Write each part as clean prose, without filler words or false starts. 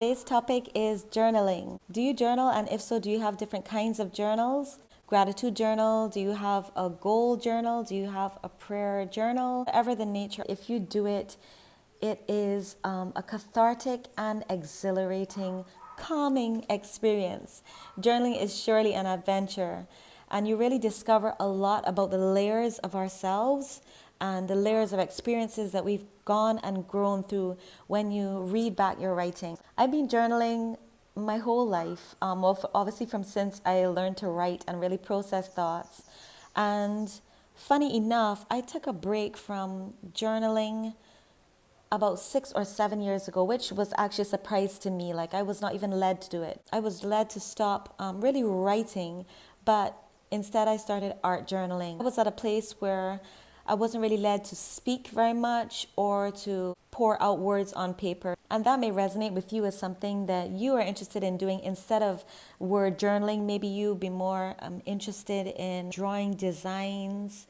Today's topic is journaling. Do you journal? And if so, do you have different kinds of journals? Gratitude journal? Do you have a goal journal? Do you have a prayer journal? Whatever the nature, if you do it, it is a cathartic and exhilarating, calming experience. Journaling is surely an adventure, and you really discover a lot about the layers of ourselves and the layers of experiences that we've gone and grown through when you read back your writing. I've been journaling my whole life, obviously from since I learned to write and really process thoughts. And funny enough, I took a break from journaling about 6 or 7 years ago, which was actually a surprise to me. Like, I was not even led to do it. I was led to stop really writing, but instead I started art journaling. I was at a place where I wasn't really led to speak very much or to pour out words on paper. And that may resonate with you as something that you are interested in doing instead of word journaling. Maybe you'd be more interested in drawing designs.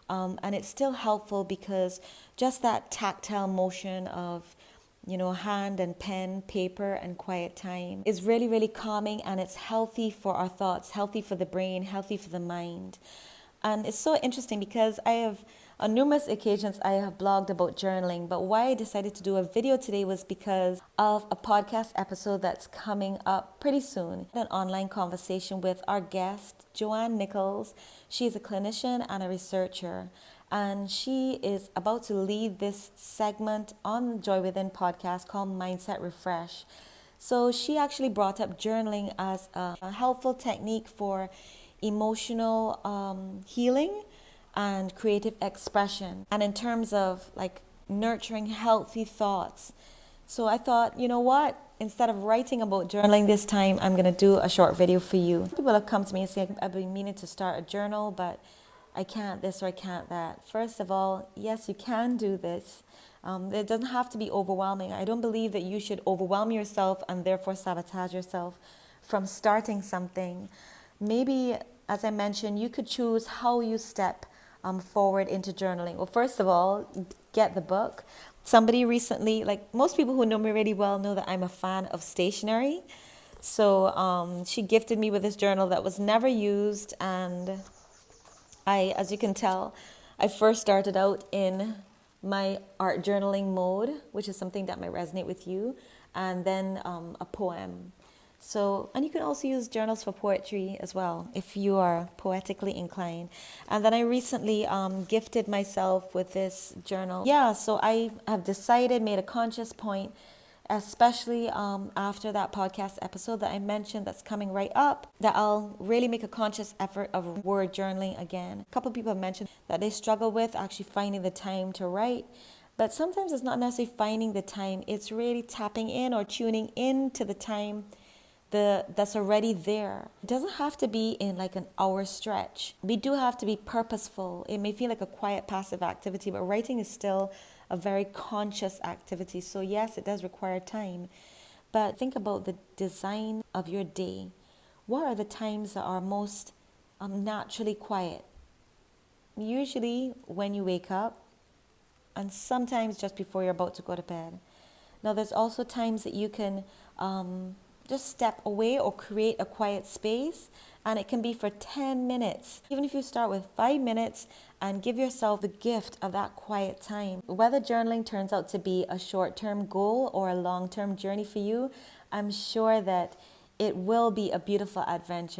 And it's still helpful because just that tactile motion of, hand and pen, paper, and quiet time is really, really calming, and it's healthy for our thoughts, healthy for the brain, healthy for the mind. And it's so interesting because on numerous occasions, I have blogged about journaling, but why I decided to do a video today was because of a podcast episode that's coming up pretty soon. An online conversation with our guest, Joanne Nichols. She's a clinician and a researcher, and she is about to lead this segment on Joy Within podcast called Mindset Refresh. So she actually brought up journaling as a helpful technique for emotional healing and creative expression, and in terms of like nurturing healthy thoughts. So I thought, you know what? Instead of writing about journaling this time, I'm going to do a short video for you. People have come to me and say, I've been meaning to start a journal, but I can't this or I can't that. First of all, yes, you can do this. It doesn't have to be overwhelming. I don't believe that you should overwhelm yourself and therefore sabotage yourself from starting something. Maybe, as I mentioned, you could choose how you step forward into journaling. Well, first of all, get the book. Somebody recently, like most people who know me really well, know that I'm a fan of stationery. So she gifted me with this journal that was never used, and as you can tell, I first started out in my art journaling mode, which is something that might resonate with you, and then a poem. So, and you can also use journals for poetry as well, if you are poetically inclined. And then I recently gifted myself with this journal. Yeah, so I have decided, made a conscious point, especially after that podcast episode that I mentioned that's coming right up, that I'll really make a conscious effort of word journaling again. A couple of people have mentioned that they struggle with actually finding the time to write. But sometimes it's not necessarily finding the time, it's really tapping in or tuning in to the time that's already there. It doesn't have to be in like an hour stretch. We do have to be purposeful. It may feel like a quiet, passive activity, but writing is still a very conscious activity. So yes, it does require time. But think about the design of your day. What are the times that are most naturally quiet? Usually when you wake up, and sometimes just before you're about to go to bed. Now, there's also times that you can just step away or create a quiet space, and it can be for 10 minutes. Even if you start with 5 minutes and give yourself the gift of that quiet time. Whether journaling turns out to be a short-term goal or a long-term journey for you, I'm sure that it will be a beautiful adventure.